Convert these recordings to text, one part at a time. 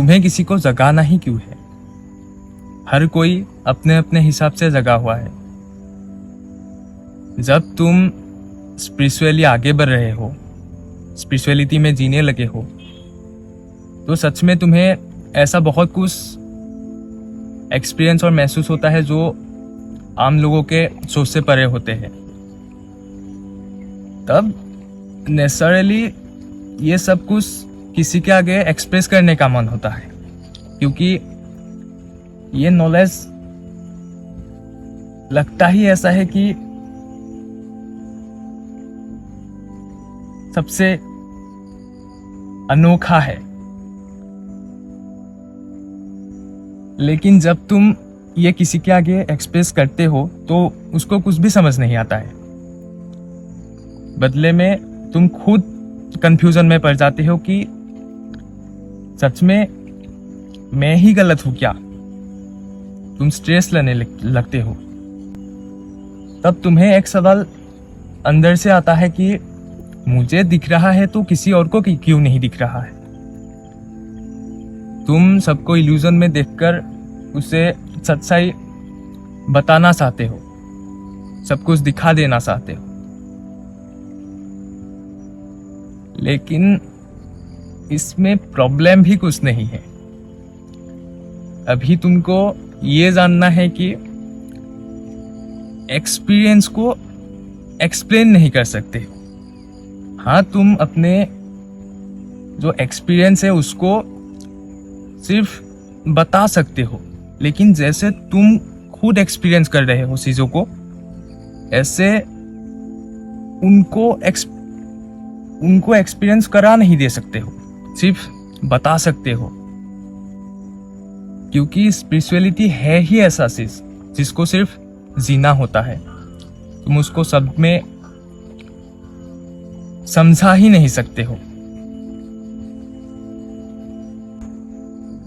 तुम्हें किसी को जगाना ही क्यों है? हर कोई अपने अपने हिसाब से जगा हुआ है। जब तुम स्पिरिचुअली आगे बढ़ रहे हो, स्पिरिचुअलिटी में जीने लगे हो, तो सच में तुम्हें ऐसा बहुत कुछ एक्सपीरियंस और महसूस होता है जो आम लोगों के सोच से परे होते हैं। तब नेसेसरली ये सब कुछ किसी के आगे एक्सप्रेस करने का मन होता है, क्योंकि ये नॉलेज लगता ही ऐसा है कि सबसे अनोखा है। लेकिन जब तुम ये किसी के आगे एक्सप्रेस करते हो तो उसको कुछ भी समझ नहीं आता है। बदले में तुम खुद कंफ्यूजन में पड़ जाते हो कि सच में मैं ही गलत हूं क्या। तुम स्ट्रेस लेने लगते हो। तब तुम्हें एक सवाल अंदर से आता है कि मुझे दिख रहा है तो किसी और को क्यों नहीं दिख रहा है। तुम सबको इल्यूजन में देखकर उसे सच्चाई बताना चाहते हो, सब कुछ दिखा देना चाहते हो। लेकिन इसमें प्रॉब्लम भी कुछ नहीं है। अभी तुमको ये जानना है कि एक्सपीरियंस को एक्सप्लेन नहीं कर सकते। हाँ, तुम अपने जो एक्सपीरियंस है उसको सिर्फ बता सकते हो, लेकिन जैसे तुम खुद एक्सपीरियंस कर रहे हो चीजों को, ऐसे उनको एक्सपीरियंस करा नहीं दे सकते हो, सिर्फ बता सकते हो। क्योंकि स्पिरिचुअलिटी है ही ऐसा चीज जिसको सिर्फ जीना होता है। तुम उसको शब्द में समझा ही नहीं सकते हो।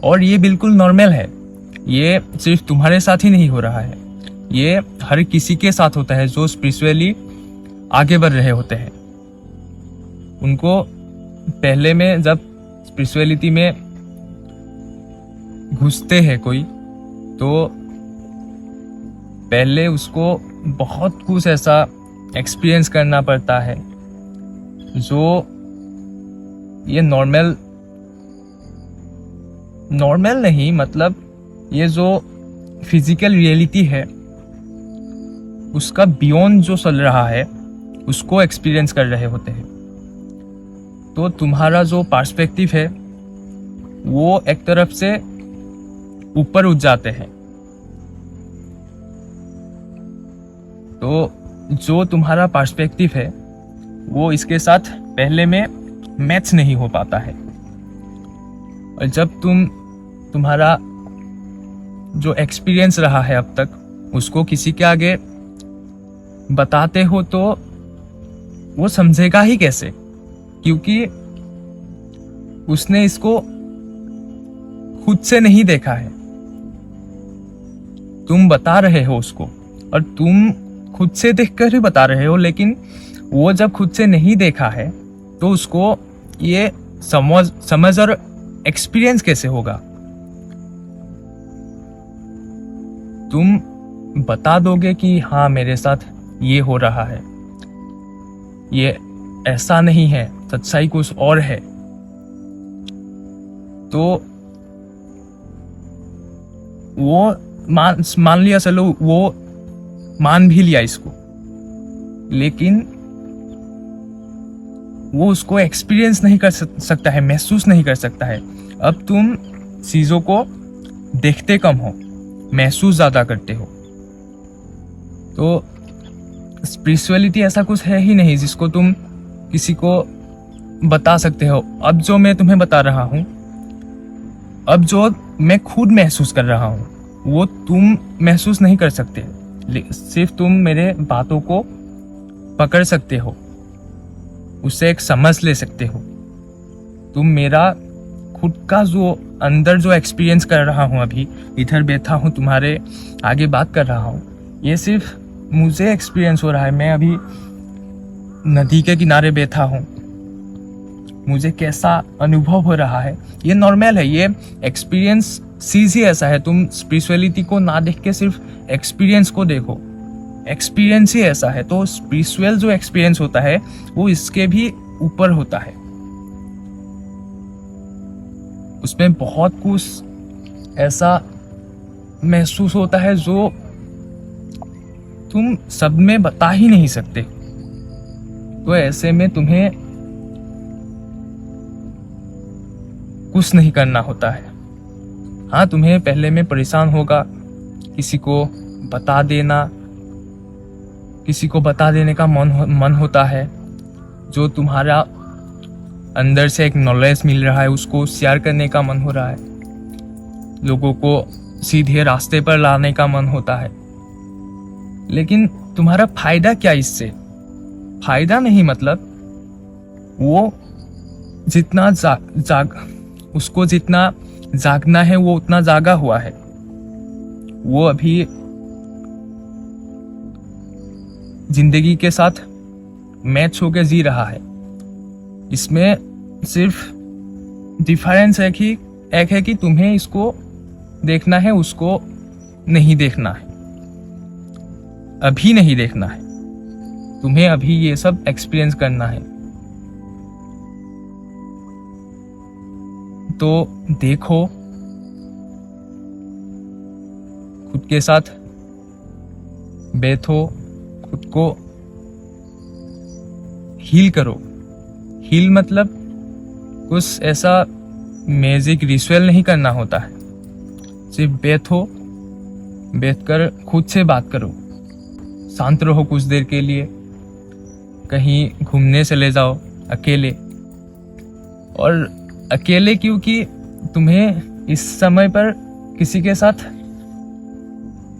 और ये बिल्कुल नॉर्मल है। ये सिर्फ तुम्हारे साथ ही नहीं हो रहा है, ये हर किसी के साथ होता है जो स्पिरिचुअली आगे बढ़ रहे होते हैं। उनको पहले में जब स्पिरिचुअलिटी में घुसते हैं कोई, तो पहले उसको बहुत कुछ ऐसा एक्सपीरियंस करना पड़ता है जो ये नॉर्मल नहीं, मतलब ये जो फिजिकल रियलिटी है उसका बियॉन्ड जो चल रहा है उसको एक्सपीरियंस कर रहे होते हैं। तो तुम्हारा जो पर्सपेक्टिव है वो एक तरफ से ऊपर उठ जाते हैं। तो जो तुम्हारा पर्सपेक्टिव है वो इसके साथ पहले में मैच नहीं हो पाता है। और जब तुम्हारा जो एक्सपीरियंस रहा है अब तक उसको किसी के आगे बताते हो तो वो समझेगा ही कैसे, क्योंकि उसने इसको खुद से नहीं देखा है। तुम बता रहे हो उसको और तुम खुद से देखकर ही बता रहे हो, लेकिन वो जब खुद से नहीं देखा है तो उसको ये समझ और एक्सपीरियंस कैसे होगा। तुम बता दोगे कि हाँ मेरे साथ ये हो रहा है, ये ऐसा नहीं है, सच्चाई कुछ और है, तो वो मान लिया, चलो वो मान भी लिया इसको, लेकिन वो उसको एक्सपीरियंस नहीं कर सकता है, महसूस नहीं कर सकता है। अब तुम चीजों को देखते कम हो, महसूस ज्यादा करते हो। तो स्पिरिचुअलिटी ऐसा कुछ है ही नहीं जिसको तुम किसी को बता सकते हो। अब जो मैं तुम्हें बता रहा हूं, अब जो मैं खुद महसूस कर रहा हूं, वो तुम महसूस नहीं कर सकते। सिर्फ तुम मेरे बातों को पकड़ सकते हो, उससे एक समझ ले सकते हो। तुम मेरा खुद का जो अंदर जो एक्सपीरियंस कर रहा हूं, अभी इधर बैठा हूं, तुम्हारे आगे बात कर रहा हूं, ये सिर्फ मुझे एक्सपीरियंस हो रहा है। मैं अभी नदी के किनारे बैठा हूं, मुझे कैसा अनुभव हो रहा है, ये नॉर्मल है। ये एक्सपीरियंस चीज ही ऐसा है। तुम स्पिरिचुअलिटी को ना देख के सिर्फ एक्सपीरियंस को देखो, एक्सपीरियंस ही ऐसा है। तो स्पिरिचुअल जो एक्सपीरियंस होता है वो इसके भी ऊपर होता है। उसमें बहुत कुछ ऐसा महसूस होता है जो तुम सब में बता ही नहीं सकते। तो ऐसे में तुम्हें कुछ नहीं करना होता है। हाँ, तुम्हें पहले में परेशान होगा, किसी को बता देना, किसी को बता देने का मन होता है। जो तुम्हारा अंदर से एक नॉलेज मिल रहा है उसको शेयर करने का मन हो रहा है। लोगों को सीधे रास्ते पर लाने का मन होता है। लेकिन तुम्हारा फायदा क्या इससे? फायदा नहीं, मतलब वो जितना उसको जितना जागना है वो उतना जागा हुआ है। वो अभी जिंदगी के साथ मैच होकर जी रहा है। इसमें सिर्फ डिफरेंस एक है कि तुम्हें इसको देखना है, उसको नहीं देखना है, अभी नहीं देखना है। तुम्हें अभी ये सब एक्सपीरियंस करना है। तो देखो, खुद के साथ बैठो, खुद को हील करो। हील मतलब कुछ ऐसा मैजिक रिचुअल नहीं करना होता है। सिर्फ बैठकर खुद से बात करो, शांत रहो कुछ देर के लिए, कहीं घूमने चले जाओ अकेले। और अकेले क्योंकि तुम्हें इस समय पर किसी के साथ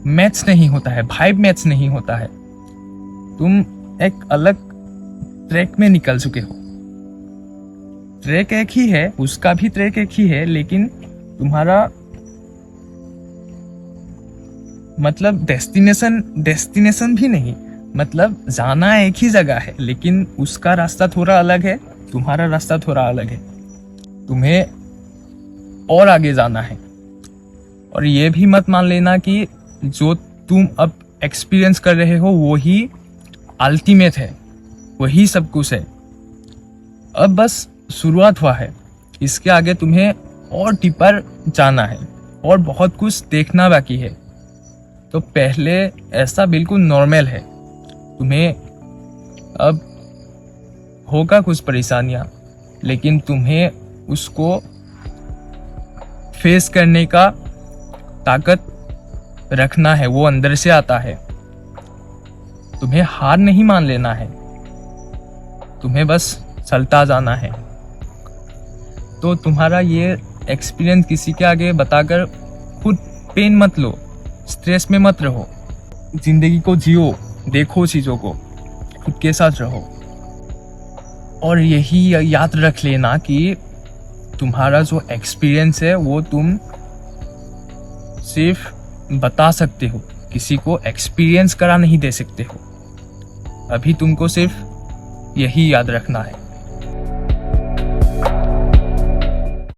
मैच नहीं होता है, वाइब मैच नहीं होता है। तुम एक अलग ट्रैक में निकल चुके हो। ट्रैक एक ही है, उसका भी ट्रैक एक ही है, लेकिन तुम्हारा मतलब डेस्टिनेशन भी नहीं, मतलब जाना एक ही जगह है, लेकिन उसका रास्ता थोड़ा अलग है, तुम्हारा रास्ता थोड़ा अलग है। तुम्हें और आगे जाना है। और ये भी मत मान लेना कि जो तुम अब एक्सपीरियंस कर रहे हो वही अल्टीमेट है, वही सब कुछ है। अब बस शुरुआत हुआ है, इसके आगे तुम्हें और डीपर जाना है और बहुत कुछ देखना बाकी है। तो पहले ऐसा बिल्कुल नॉर्मल है। तुम्हें अब होगा कुछ परेशानियां, लेकिन तुम्हें उसको फेस करने का ताकत रखना है, वो अंदर से आता है। तुम्हें हार नहीं मान लेना है, तुम्हें बस चलता जाना है। तो तुम्हारा ये एक्सपीरियंस किसी के आगे बताकर खुद पेन मत लो, स्ट्रेस में मत रहो। जिंदगी को जियो, देखो चीजों को, खुद के साथ रहो। और यही याद रख लेना कि तुम्हारा जो एक्सपीरियंस है वो तुम सिर्फ बता सकते हो, किसी को एक्सपीरियंस करा नहीं दे सकते हो। अभी तुमको सिर्फ यही याद रखना है।